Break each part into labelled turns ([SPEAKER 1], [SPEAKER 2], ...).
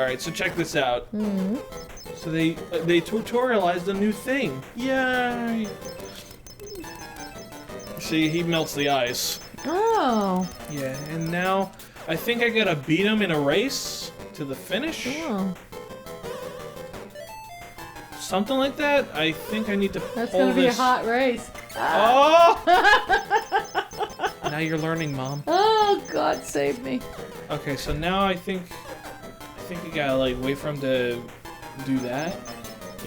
[SPEAKER 1] Alright, so check this out.
[SPEAKER 2] Mm-hmm.
[SPEAKER 1] So they tutorialized a new thing. Yay! See, he melts the ice.
[SPEAKER 2] Oh.
[SPEAKER 1] Yeah, and now I think I gotta beat him in a race to the finish.
[SPEAKER 2] Oh.
[SPEAKER 1] Something like that. I think I need to
[SPEAKER 2] That's
[SPEAKER 1] pull
[SPEAKER 2] gonna be a
[SPEAKER 1] this.
[SPEAKER 2] hot race.
[SPEAKER 1] Oh! Now you're learning, Mom.
[SPEAKER 2] Oh, God save me.
[SPEAKER 1] Okay, so now I think you gotta like wait for him to do that.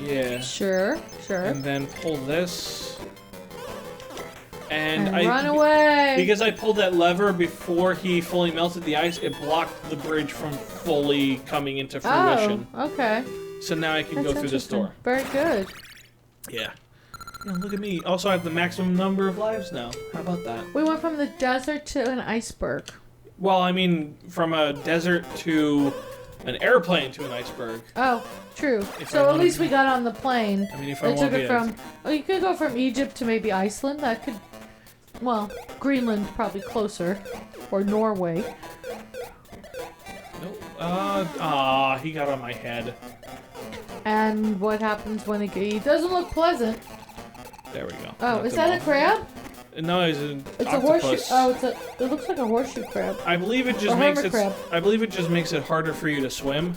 [SPEAKER 1] Yeah.
[SPEAKER 2] Sure.
[SPEAKER 1] And then pull this. And
[SPEAKER 2] run away.
[SPEAKER 1] Because I pulled that lever before he fully melted the ice, it blocked the bridge from fully coming into fruition.
[SPEAKER 2] Oh, okay.
[SPEAKER 1] So now I can go through this door.
[SPEAKER 2] Very good.
[SPEAKER 1] Yeah. Look at me. Also, I have the maximum number of lives now. How about that?
[SPEAKER 2] We went from the desert to an iceberg.
[SPEAKER 1] Well, I mean, from a desert to an airplane to an iceberg.
[SPEAKER 2] Oh, true.
[SPEAKER 1] If
[SPEAKER 2] So
[SPEAKER 1] I
[SPEAKER 2] at
[SPEAKER 1] wanna
[SPEAKER 2] least
[SPEAKER 1] be-
[SPEAKER 2] we got on the plane.
[SPEAKER 1] I mean, if I
[SPEAKER 2] They
[SPEAKER 1] want
[SPEAKER 2] took
[SPEAKER 1] to
[SPEAKER 2] it
[SPEAKER 1] be
[SPEAKER 2] from. Oh, you could go from Egypt to maybe Iceland. That could. Well, Greenland probably closer, or Norway.
[SPEAKER 1] Nope. He got on my head.
[SPEAKER 2] And what happens when he doesn't look pleasant?
[SPEAKER 1] There we go.
[SPEAKER 2] Oh,
[SPEAKER 1] Knocked
[SPEAKER 2] is
[SPEAKER 1] him
[SPEAKER 2] that a
[SPEAKER 1] off.
[SPEAKER 2] crab?
[SPEAKER 1] No, it's an
[SPEAKER 2] It's
[SPEAKER 1] octopus.
[SPEAKER 2] a horseshoe. Oh, it looks like a horseshoe crab.
[SPEAKER 1] I believe it
[SPEAKER 2] Or
[SPEAKER 1] just makes
[SPEAKER 2] hermit
[SPEAKER 1] it.
[SPEAKER 2] crab.
[SPEAKER 1] I believe it just makes it harder for you to swim.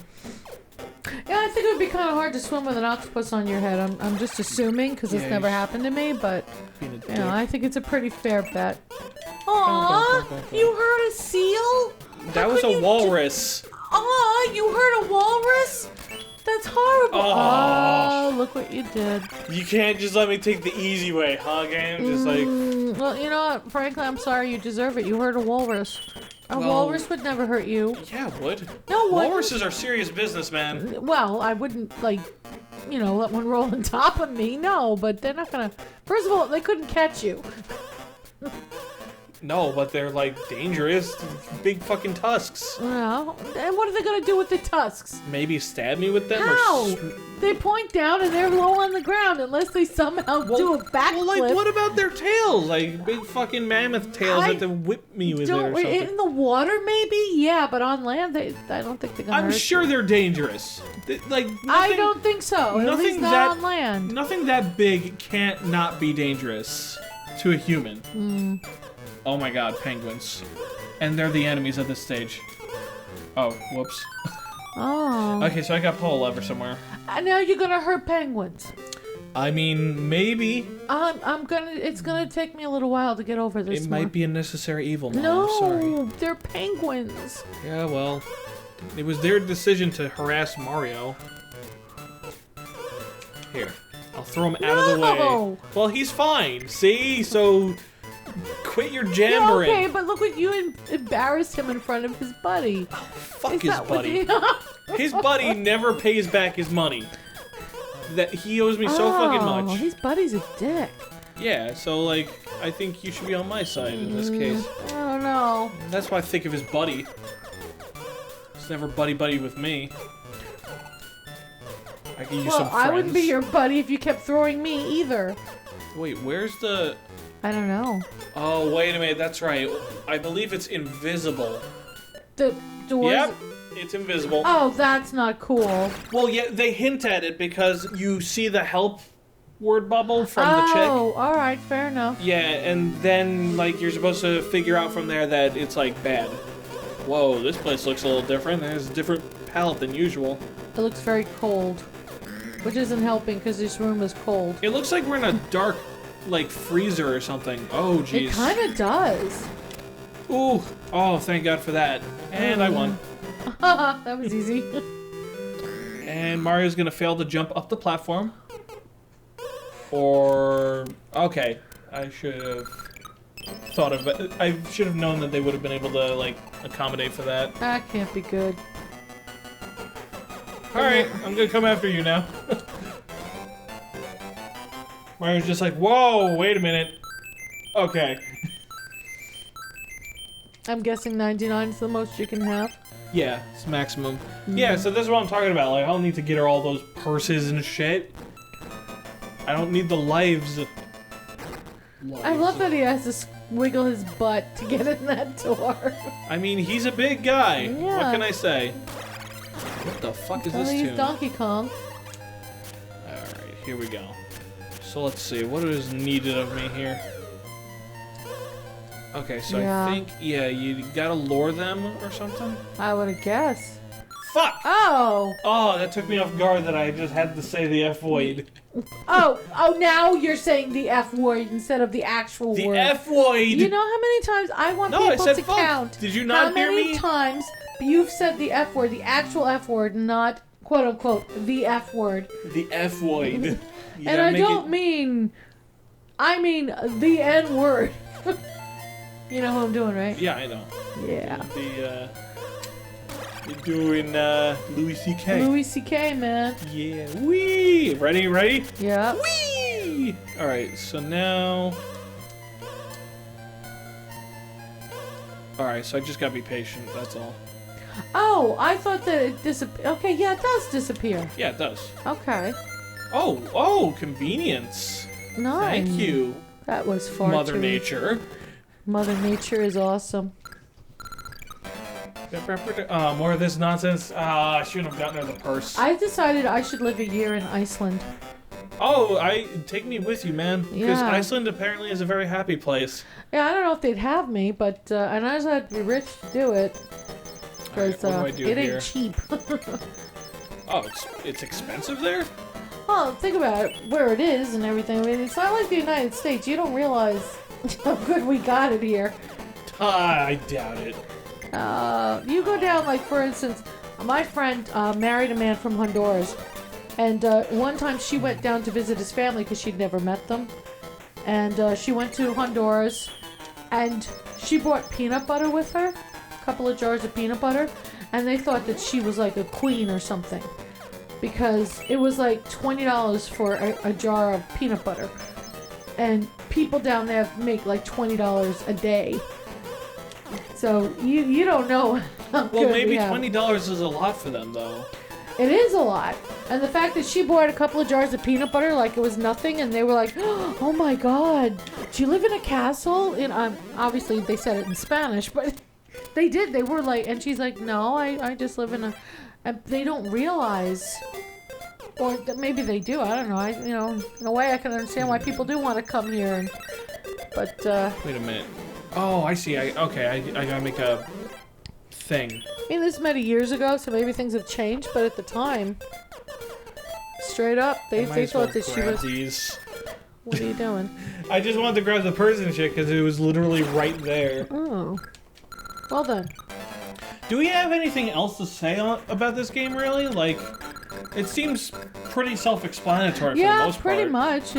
[SPEAKER 2] Yeah, I think it would be kind of hard to swim with an octopus on your head. I'm just assuming because it's
[SPEAKER 1] Yeah,
[SPEAKER 2] never
[SPEAKER 1] you-
[SPEAKER 2] happened to me, but
[SPEAKER 1] Being a
[SPEAKER 2] you know,
[SPEAKER 1] dick.
[SPEAKER 2] I think it's a pretty fair bet. Aw, you hurt a seal?
[SPEAKER 1] That was a walrus.
[SPEAKER 2] Aw, you hurt a walrus? That's horrible.
[SPEAKER 1] Aw.
[SPEAKER 2] Oh, look what you did.
[SPEAKER 1] You can't just let me take the easy way, huh, game? Just like.
[SPEAKER 2] Well, you know what? Frankly, I'm sorry. You deserve it. You hurt a walrus. A
[SPEAKER 1] Well-
[SPEAKER 2] walrus would never hurt you.
[SPEAKER 1] Yeah, it would.
[SPEAKER 2] No, what?
[SPEAKER 1] Walruses are serious business, man.
[SPEAKER 2] Well, I wouldn't, like, you know, let one roll on top of me. No, but they're not gonna. First of all, they couldn't catch you.
[SPEAKER 1] No, but they're like dangerous. Big fucking tusks.
[SPEAKER 2] Well, and what are they gonna do with the tusks?
[SPEAKER 1] Maybe stab me with them
[SPEAKER 2] How?
[SPEAKER 1] or.
[SPEAKER 2] They point down and they're low on the ground unless they somehow do a backflip.
[SPEAKER 1] Well, like, what about their tails? Like, big fucking mammoth tails that they whip me with it or something.
[SPEAKER 2] In the water, maybe? Yeah, but on land, I don't think they're gonna
[SPEAKER 1] I'm
[SPEAKER 2] hurt
[SPEAKER 1] sure
[SPEAKER 2] you.
[SPEAKER 1] they're dangerous. Like,
[SPEAKER 2] I
[SPEAKER 1] nothing-
[SPEAKER 2] don't think so. At
[SPEAKER 1] nothing
[SPEAKER 2] least not
[SPEAKER 1] that-
[SPEAKER 2] on land.
[SPEAKER 1] Nothing that big can't not be dangerous to a human. Oh my god, penguins. And they're the enemies at this stage. Oh, whoops.
[SPEAKER 2] Oh.
[SPEAKER 1] Okay, so I got to pull a lever somewhere.
[SPEAKER 2] And now you're gonna hurt penguins.
[SPEAKER 1] I mean, maybe.
[SPEAKER 2] It's gonna take me a little while to get over this.
[SPEAKER 1] It might be a necessary evil, Mom.
[SPEAKER 2] No,
[SPEAKER 1] I'm sorry.
[SPEAKER 2] they're penguins.
[SPEAKER 1] Yeah, well, it was their decision to harass Mario. Here, I'll throw him out of the way.
[SPEAKER 2] No!
[SPEAKER 1] Well, he's fine. See? So, quit your
[SPEAKER 2] Yeah,
[SPEAKER 1] jammering.
[SPEAKER 2] okay, but look what you embarrassed him in front of his buddy.
[SPEAKER 1] Fuck
[SPEAKER 2] Is
[SPEAKER 1] his
[SPEAKER 2] that what
[SPEAKER 1] buddy.
[SPEAKER 2] the-
[SPEAKER 1] His buddy never pays back his money. That he owes me so fucking
[SPEAKER 2] Oh,
[SPEAKER 1] much.
[SPEAKER 2] his buddy's a dick.
[SPEAKER 1] Yeah, so like, I think you should be on my side in this case.
[SPEAKER 2] I don't know.
[SPEAKER 1] That's why I think of his buddy. He's never buddy with me. I could use
[SPEAKER 2] Well,
[SPEAKER 1] some friends.
[SPEAKER 2] I wouldn't be your buddy if you kept throwing me either.
[SPEAKER 1] Wait, where's the...
[SPEAKER 2] I don't know.
[SPEAKER 1] Oh, wait a minute, that's right. I believe it's invisible.
[SPEAKER 2] The doors.
[SPEAKER 1] Yep, it's invisible.
[SPEAKER 2] Oh, that's not cool.
[SPEAKER 1] Well, yeah, they hint at it because you see the help word bubble from the chick.
[SPEAKER 2] Oh, all right, fair enough.
[SPEAKER 1] Yeah, and then, like, you're supposed to figure out from there that it's, like, bad. Whoa, this place looks a little different. There's a different palette than usual.
[SPEAKER 2] It looks very cold, which isn't helping because this room is cold.
[SPEAKER 1] It looks like we're in a dark, like, freezer or something. Oh, jeez.
[SPEAKER 2] It kind of does.
[SPEAKER 1] Ooh. Oh, thank God for that. And I won.
[SPEAKER 2] That was easy.
[SPEAKER 1] And Mario's gonna fail to jump up the platform. Or... Okay. I should have thought of it. I should have known that they would have been able to, like, accommodate for that.
[SPEAKER 2] That can't be good.
[SPEAKER 1] Alright, I'm gonna come after you now. Mario's just like, whoa, wait a minute. Okay.
[SPEAKER 2] I'm guessing 99 is the most you can have.
[SPEAKER 1] Yeah, it's maximum. Yeah, so this is what I'm talking about. Like, I don't need to get her all those purses and shit. I don't need the lives.
[SPEAKER 2] I love that he has to wiggle his butt to get in that door.
[SPEAKER 1] I mean, he's a big guy.
[SPEAKER 2] Yeah.
[SPEAKER 1] What can I say? What the fuck is
[SPEAKER 2] Well,
[SPEAKER 1] this
[SPEAKER 2] he's
[SPEAKER 1] tune?
[SPEAKER 2] Donkey Kong.
[SPEAKER 1] Alright, here we go. So let's see, what is needed of me here? Okay, so
[SPEAKER 2] Yeah.
[SPEAKER 1] I think, yeah, you gotta lure them or something?
[SPEAKER 2] I would have guessed.
[SPEAKER 1] Fuck!
[SPEAKER 2] Oh!
[SPEAKER 1] Oh, that took me off guard that I just had to say the F-void.
[SPEAKER 2] Oh, now you're saying the F word instead of the actual
[SPEAKER 1] The
[SPEAKER 2] word.
[SPEAKER 1] F-void!
[SPEAKER 2] You know how many times I want
[SPEAKER 1] No, I
[SPEAKER 2] people
[SPEAKER 1] said
[SPEAKER 2] to
[SPEAKER 1] fuck.
[SPEAKER 2] count?
[SPEAKER 1] Did you not
[SPEAKER 2] how
[SPEAKER 1] hear
[SPEAKER 2] many
[SPEAKER 1] me?
[SPEAKER 2] times you've said the F word, the actual F word, not quote unquote the F word?
[SPEAKER 1] The F-void.
[SPEAKER 2] And I don't mean, I mean the N word. You know who I'm doing, right?
[SPEAKER 1] Yeah, I know.
[SPEAKER 2] Yeah.
[SPEAKER 1] You're doing, Louis C.K.
[SPEAKER 2] Louis C.K., man.
[SPEAKER 1] Yeah. Wee! Ready?
[SPEAKER 2] Yeah.
[SPEAKER 1] Wee! Alright, so now... Alright, so I just gotta be patient, that's all.
[SPEAKER 2] Oh, I thought that it disappeared. Okay, yeah, it does disappear.
[SPEAKER 1] Yeah, it does.
[SPEAKER 2] Okay.
[SPEAKER 1] Oh, convenience.
[SPEAKER 2] Nice.
[SPEAKER 1] Thank you,
[SPEAKER 2] That was far
[SPEAKER 1] Mother
[SPEAKER 2] too...
[SPEAKER 1] Nature.
[SPEAKER 2] Mother Nature is awesome.
[SPEAKER 1] More of this nonsense. I shouldn't have gotten her the purse.
[SPEAKER 2] I decided I should live a year in Iceland.
[SPEAKER 1] Oh, take me with you, man. Because
[SPEAKER 2] Yeah.
[SPEAKER 1] Iceland apparently is a very happy place.
[SPEAKER 2] Yeah, I don't know if they'd have me, but and I just had to be rich to do it. Because
[SPEAKER 1] Alright, what do I do
[SPEAKER 2] it
[SPEAKER 1] here?
[SPEAKER 2] ain't cheap.
[SPEAKER 1] Oh, it's expensive there?
[SPEAKER 2] Well, think about it, where it is and everything. I mean, it's not like the United States. You don't realize how good we got it here.
[SPEAKER 1] I doubt it.
[SPEAKER 2] You go down, like, for instance, my friend married a man from Honduras. And one time she went down to visit his family because she'd never met them. And she went to Honduras and she brought peanut butter with her. A couple of jars of peanut butter. And they thought that she was like a queen or something. Because it was like $20 for a jar of peanut butter. And people down there make like $20 a day. So you don't know how
[SPEAKER 1] Well,
[SPEAKER 2] good
[SPEAKER 1] maybe
[SPEAKER 2] we have.
[SPEAKER 1] $20 is a lot for them, though.
[SPEAKER 2] It is a lot. And the fact that she bought a couple of jars of peanut butter like it was nothing, and they were like, oh my god, do you live in a castle? And obviously they said it in Spanish, but they did. They were like, and she's like, no, I just live in a... And they don't realize... Or maybe they do, I don't know. In a way I can understand why people do want to come here. But,
[SPEAKER 1] Wait a minute. Oh, I see. I gotta make a thing.
[SPEAKER 2] I mean, this is many years ago, so maybe things have changed, but at the time, straight up, they thought that she was...
[SPEAKER 1] These.
[SPEAKER 2] What are you doing?
[SPEAKER 1] I just wanted to grab the purse and shit because it was literally right there.
[SPEAKER 2] Oh. Well then.
[SPEAKER 1] Do we have anything else to say about this game, really? Like, it seems pretty self-explanatory for the most part.
[SPEAKER 2] Yeah, pretty much.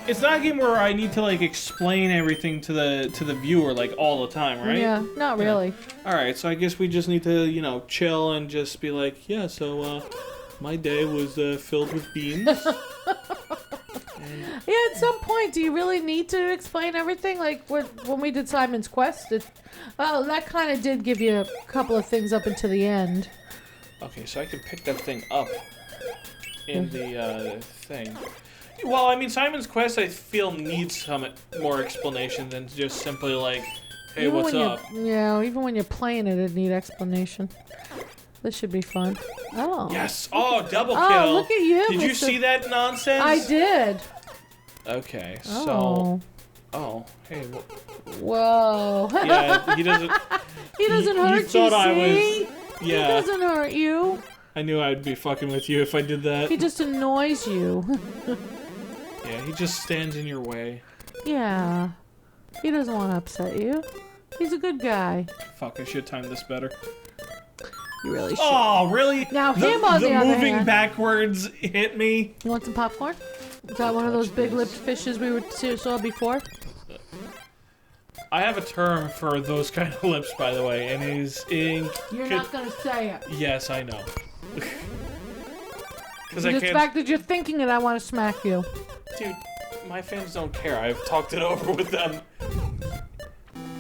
[SPEAKER 1] It's not a game where I need to, like, explain everything to the viewer, like, all the time, right?
[SPEAKER 2] Yeah, not really.
[SPEAKER 1] Alright, so I guess we just need to, chill and just be like, yeah, so, my day was, filled with beans.
[SPEAKER 2] Yeah, at some point, do you really need to explain everything? Like, when we did Simon's Quest, that kind of did give you a couple of things up until the end.
[SPEAKER 1] Okay, so I can pick that thing up in the, thing. Well, I mean, Simon's Quest, I feel, needs some more explanation than just simply like, hey,
[SPEAKER 2] Even
[SPEAKER 1] what's
[SPEAKER 2] when
[SPEAKER 1] up?
[SPEAKER 2] Even when you're playing it, it needs explanation. This should be fun. Oh.
[SPEAKER 1] Yes! Oh, double kill!
[SPEAKER 2] Oh, look at you,
[SPEAKER 1] Did you
[SPEAKER 2] Mr.
[SPEAKER 1] see that nonsense?
[SPEAKER 2] I did.
[SPEAKER 1] Okay,
[SPEAKER 2] Oh.
[SPEAKER 1] so... Oh, hey,
[SPEAKER 2] Whoa.
[SPEAKER 1] yeah, he doesn't...
[SPEAKER 2] He doesn't
[SPEAKER 1] you
[SPEAKER 2] hurt you,
[SPEAKER 1] thought I
[SPEAKER 2] see?
[SPEAKER 1] was... Yeah,
[SPEAKER 2] He doesn't hurt you.
[SPEAKER 1] I knew I'd be fucking with you if I did that.
[SPEAKER 2] He just annoys you.
[SPEAKER 1] Yeah, he just stands in your way.
[SPEAKER 2] Yeah. He doesn't want to upset you. He's a good guy.
[SPEAKER 1] Fuck, I should time this better.
[SPEAKER 2] You really should.
[SPEAKER 1] Oh, really?
[SPEAKER 2] Now him on the other
[SPEAKER 1] moving
[SPEAKER 2] hand.
[SPEAKER 1] backwards hit me.
[SPEAKER 2] You want some popcorn? Is that one of those big-lipped fishes we saw before?
[SPEAKER 1] I have a term for those kind of lips, by the way, and it is in...
[SPEAKER 2] You're not gonna say it.
[SPEAKER 1] Yes, I know. Because I
[SPEAKER 2] The
[SPEAKER 1] can't...
[SPEAKER 2] fact that you're thinking it, I want to smack you.
[SPEAKER 1] Dude, my fans don't care. I've talked it over with them.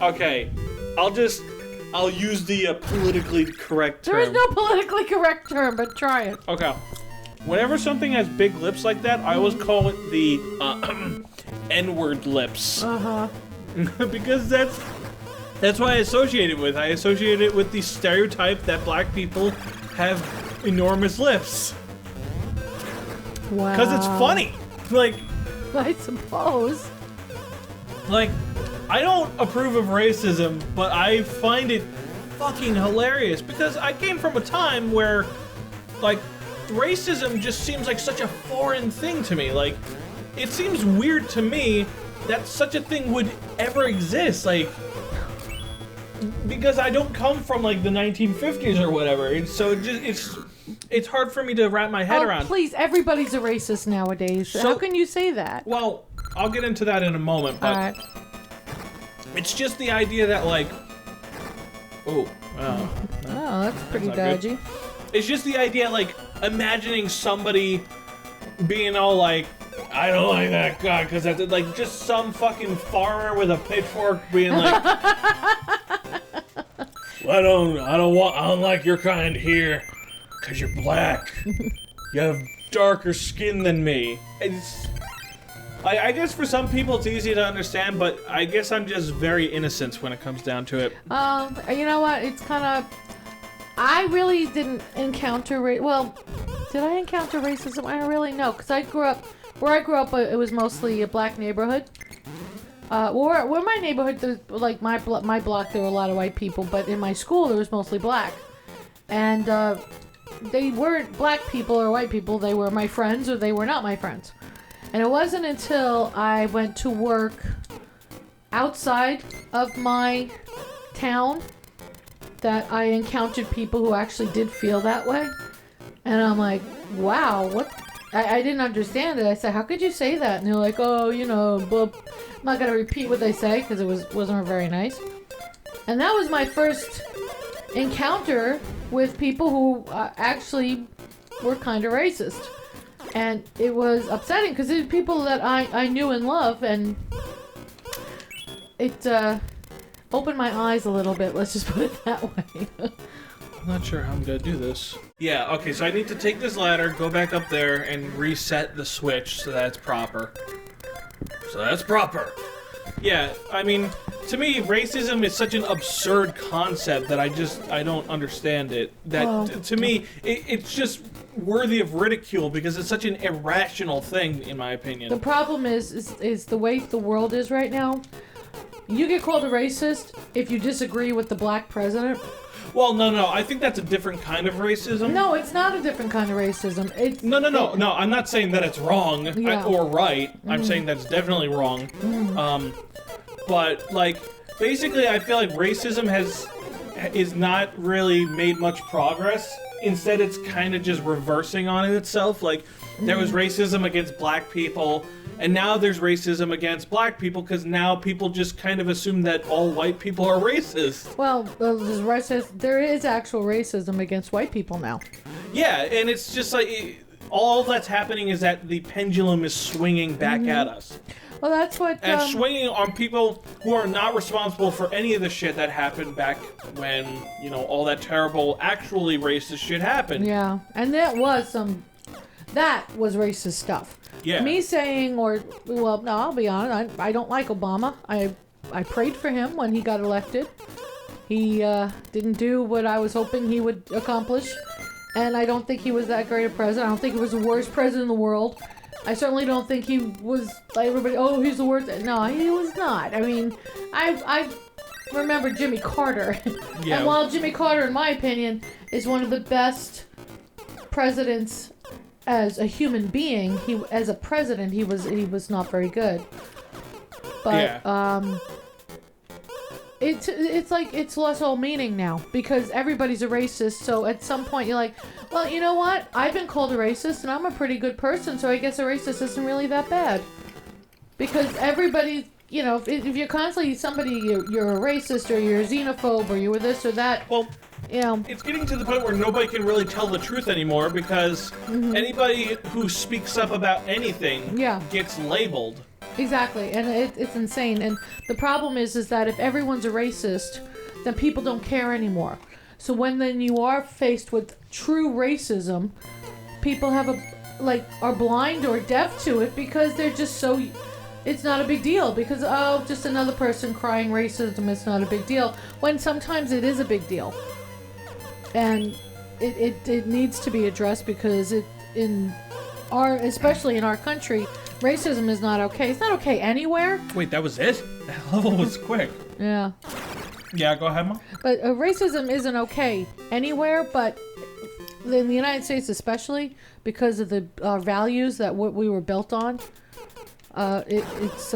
[SPEAKER 1] Okay, I'll use the politically correct term.
[SPEAKER 2] There is no politically correct term, but try it.
[SPEAKER 1] Okay. Whenever something has big lips like that, I always call it the N-word lips.
[SPEAKER 2] Uh-huh.
[SPEAKER 1] Because that's That's why I associate it with. I associate it with the stereotype that black people have enormous lips.
[SPEAKER 2] Wow.
[SPEAKER 1] Because it's funny. Like,
[SPEAKER 2] I suppose.
[SPEAKER 1] Like, I don't approve of racism, but I find it fucking hilarious because I came from a time where, like, racism just seems like such a foreign thing to me. Like, it seems weird to me that such a thing would ever exist. Like, because I don't come from like the 1950s or whatever, and so it's hard for me to wrap my head around.
[SPEAKER 2] Please, everybody's a racist nowadays. So how can you say that?
[SPEAKER 1] Well, I'll get into that in a moment, but
[SPEAKER 2] All right.
[SPEAKER 1] it's just the idea that like,
[SPEAKER 2] Oh, that's pretty
[SPEAKER 1] not
[SPEAKER 2] dodgy.
[SPEAKER 1] good. It's just the idea like imagining somebody being all like, I don't like that guy because that's like just some fucking farmer with a pitchfork being like, I don't like your kind here because you're black. You have darker skin than me. I guess for some people it's easy to understand, but I guess I'm just very innocent when it comes down to it.
[SPEAKER 2] You know what? It's kind of. I really didn't encounter well, did I encounter racism? I don't really know, because where I grew up, it was mostly a black neighborhood. Where my neighborhood, like my block, there were a lot of white people, but in my school there was mostly black, and they weren't black people or white people. They were my friends or they were not my friends. And it wasn't until I went to work outside of my town that I encountered people who actually did feel that way. And I'm like, wow, what? I didn't understand it. I said, how could you say that? And they're like, oh, you know, blah. I'm not going to repeat what they say because it wasn't very nice. And that was my first encounter with people who actually were kind of racist. And it was upsetting because it was people that I knew and loved, and it opened my eyes a little bit, let's just put it that way.
[SPEAKER 1] I'm not sure how I'm gonna do this. Yeah, okay, so I need to take this ladder, go back up there, and reset the switch so that's proper. Yeah, I mean, to me, racism is such an absurd concept that I don't understand it. That, to me, it's just worthy of ridicule because it's such an irrational thing, in my opinion.
[SPEAKER 2] The problem is the way the world is right now. You get called a racist if you disagree with the black president.
[SPEAKER 1] Well, no, I think that's a different kind of racism.
[SPEAKER 2] No, it's not a different kind of racism.
[SPEAKER 1] No, I'm not saying that it's wrong or right. I'm saying that it's definitely wrong. But, like, basically I feel like racism is not really made much progress. Instead, it's kind of just reversing on itself. Like, there was racism against black people, and now there's racism against black people because now people just kind of assume that all white people are racist.
[SPEAKER 2] Well, there is actual racism against white people now.
[SPEAKER 1] Yeah, and it's just like, all that's happening is that the pendulum is swinging back at us.
[SPEAKER 2] Well, that's what...
[SPEAKER 1] And swinging on people who are not responsible for any of the shit that happened back when, you know, all that terrible, actually racist shit happened.
[SPEAKER 2] Yeah, and that was racist stuff.
[SPEAKER 1] Yeah.
[SPEAKER 2] Me saying, well, no, I'll be honest, I don't like Obama. I prayed for him when he got elected. He didn't do what I was hoping he would accomplish. And I don't think he was that great a president. I don't think he was the worst president in the world. I certainly don't think he was like everybody, oh, he's the worst. No, he was not. I mean, I remember Jimmy Carter.
[SPEAKER 1] Yeah.
[SPEAKER 2] And while Jimmy Carter, in my opinion, is one of the best presidents as a human being, as a president, he was not very good. But it's like it's lost all meaning now because everybody's a racist. So at some point you're like, well, you know what? I've been called a racist and I'm a pretty good person, so I guess a racist isn't really that bad. Because everybody, you know, if you're constantly you're a racist or you're a xenophobe or you were this or that.
[SPEAKER 1] Well,
[SPEAKER 2] you know,
[SPEAKER 1] it's getting to the point where nobody can really tell the truth anymore because anybody who speaks up about anything gets labeled.
[SPEAKER 2] Exactly, and it's insane. And the problem is that if everyone's a racist, then people don't care anymore. So when you are faced with true racism, people are blind or deaf to it because they're just so it's not a big deal because, oh, just another person crying racism, it's not a big deal. When sometimes it is a big deal. And it needs to be addressed because especially in our country, racism is not okay. It's not okay anywhere.
[SPEAKER 1] Wait, that was it? That level was quick.
[SPEAKER 2] Yeah.
[SPEAKER 1] Yeah, go ahead, Mom.
[SPEAKER 2] But racism isn't okay anywhere, but in the United States especially, because of the values that what we were built on, it's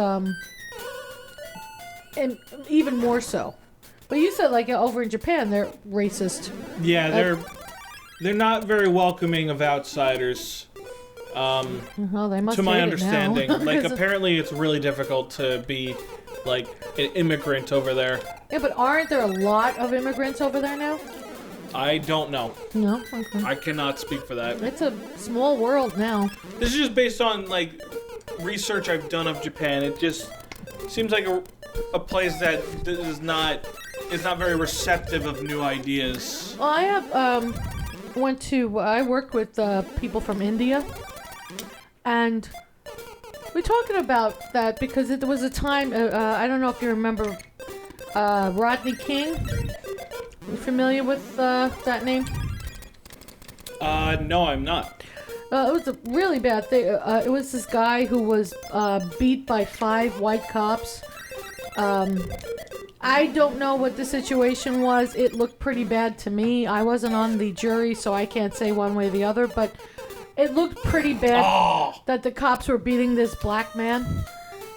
[SPEAKER 2] and even more so. But you said like over in Japan they're racist.
[SPEAKER 1] Yeah, they're not very welcoming of outsiders.
[SPEAKER 2] Well, they must
[SPEAKER 1] to my
[SPEAKER 2] hate it
[SPEAKER 1] understanding,
[SPEAKER 2] now.
[SPEAKER 1] like apparently it's really difficult to be like an immigrant over there.
[SPEAKER 2] Yeah, but aren't there a lot of immigrants over there now?
[SPEAKER 1] I don't know.
[SPEAKER 2] No, okay.
[SPEAKER 1] I cannot speak for that.
[SPEAKER 2] It's a small world now.
[SPEAKER 1] This is just based on like research I've done of Japan. It just seems like a place that is not very receptive of new ideas.
[SPEAKER 2] Well, I have I worked with people from India, and we're talking about that because there was a time, I don't know if you remember Rodney King. You familiar with that name?
[SPEAKER 1] No, I'm not.
[SPEAKER 2] It was a really bad thing. It was this guy who was beat by 5 white cops. I don't know what the situation was. It looked pretty bad to me. I wasn't on the jury, so I can't say one way or the other, but it looked pretty bad that the cops were beating this black man.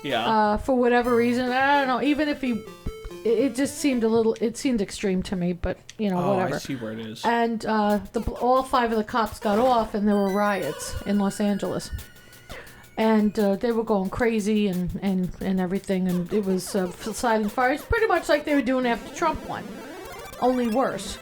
[SPEAKER 1] Yeah.
[SPEAKER 2] For whatever reason. I don't know. Even if it just seemed it seemed extreme to me, but, you know, whatever.
[SPEAKER 1] I see where it is.
[SPEAKER 2] And all 5 of the cops got off, and there were riots in Los Angeles. And they were going crazy and everything, and it was subsiding fires, pretty much like they were doing after Trump won, only worse.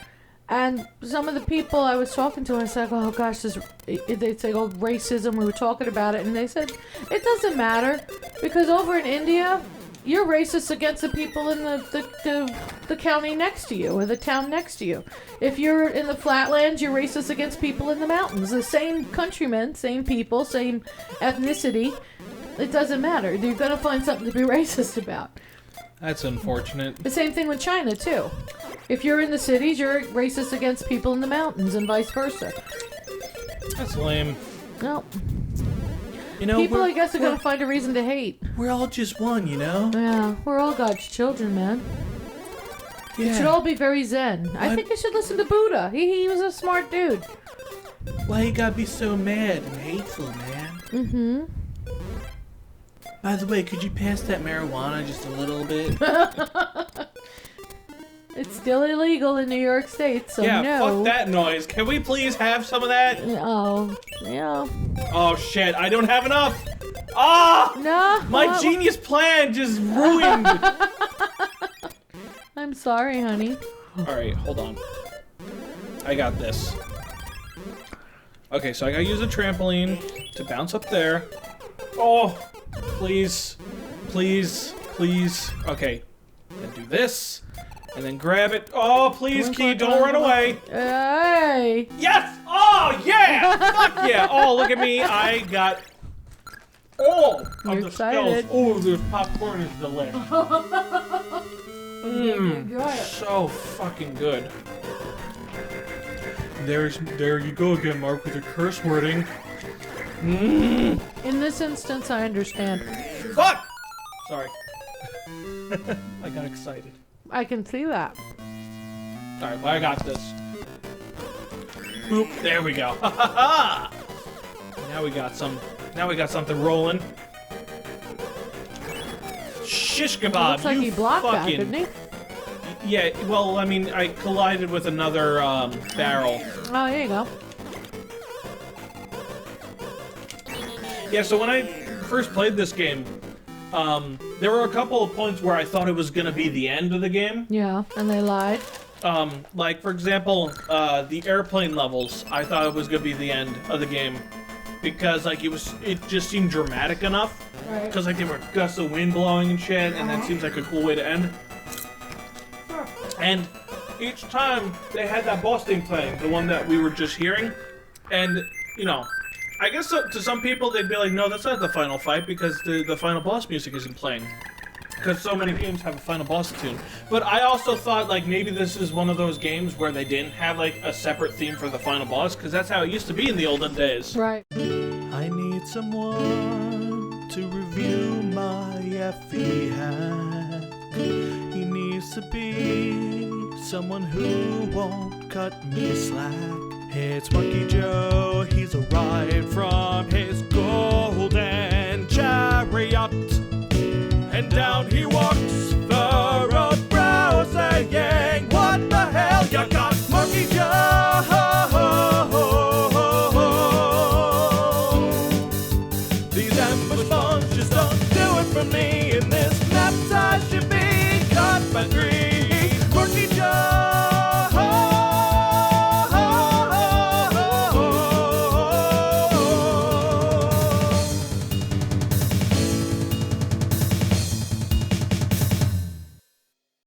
[SPEAKER 2] And some of the people I was talking to, I said, oh gosh, they'd say, oh, racism, we were talking about it, and they said, it doesn't matter, because over in India, you're racist against the people in the county next to you, or the town next to you. If you're in the flatlands, you're racist against people in the mountains. The same countrymen, same people, same ethnicity. It doesn't matter. You're going to find something to be racist about.
[SPEAKER 1] That's unfortunate.
[SPEAKER 2] The same thing with China, too. If you're in the cities, you're racist against people in the mountains, and vice versa.
[SPEAKER 1] That's lame.
[SPEAKER 2] No.
[SPEAKER 1] You know,
[SPEAKER 2] people, I guess, are going to find a reason to hate.
[SPEAKER 1] We're all just one, you know?
[SPEAKER 2] Yeah, we're all God's children, man.
[SPEAKER 1] Yeah.
[SPEAKER 2] You should all be very zen. I think you should listen to Buddha. He was a smart dude.
[SPEAKER 1] Why you gotta be so mad and hateful, man?
[SPEAKER 2] Mm-hmm.
[SPEAKER 1] By the way, could you pass that marijuana just a little bit?
[SPEAKER 2] It's still illegal in New York State, so
[SPEAKER 1] yeah,
[SPEAKER 2] no.
[SPEAKER 1] fuck that noise. Can we please have some of that?
[SPEAKER 2] Oh, yeah.
[SPEAKER 1] Oh shit, I don't have enough! Ah!
[SPEAKER 2] No.
[SPEAKER 1] My genius plan just ruined!
[SPEAKER 2] I'm sorry, honey.
[SPEAKER 1] Alright, hold on. I got this. Okay, so I gotta use a trampoline to bounce up there. Oh! Please. Please. Please. Okay. Then do this. And then grab it. Oh, please, Key, don't run away.
[SPEAKER 2] Hey!
[SPEAKER 1] Yes! Oh, yeah! Fuck yeah! Oh, look at me. I got all of the
[SPEAKER 2] excited.
[SPEAKER 1] skills. Oh, this popcorn is delicious.
[SPEAKER 2] Enjoy it.
[SPEAKER 1] So fucking good. There you go again, Mark, with your curse wording.
[SPEAKER 2] In this instance, I understand.
[SPEAKER 1] Fuck! Sorry. I got excited.
[SPEAKER 2] I can see that.
[SPEAKER 1] Alright, well, I got this. Boop, there we go. Ha ha ha! Now we got something rolling. Shish kebab,
[SPEAKER 2] Looks like he blocked that, didn't he?
[SPEAKER 1] Yeah, well, I mean, I collided with another barrel.
[SPEAKER 2] Oh, there you go.
[SPEAKER 1] Yeah, so when I first played this game, there were a couple of points where I thought it was gonna be the end of the game.
[SPEAKER 2] Yeah, and they lied.
[SPEAKER 1] Like, for example, the airplane levels, I thought it was gonna be the end of the game. Because, like, it just seemed dramatic enough.
[SPEAKER 2] Right.
[SPEAKER 1] Because, like, there were gusts of wind blowing and shit, and that seems like a cool way to end. And each time they had that boss theme playing, the one that we were just hearing, and, you know, I guess to some people they'd be like, no, that's not the final fight because the final boss music isn't playing. Because so many games have a final boss tune. But I also thought like maybe this is one of those games where they didn't have like a separate theme for the final boss because that's how it used to be in the olden days.
[SPEAKER 2] Right.
[SPEAKER 3] I need someone to review my FE hack. He needs to be someone who won't cut me slack. It's Monkey Joe, he's arrived from his golden chariot, and down he walks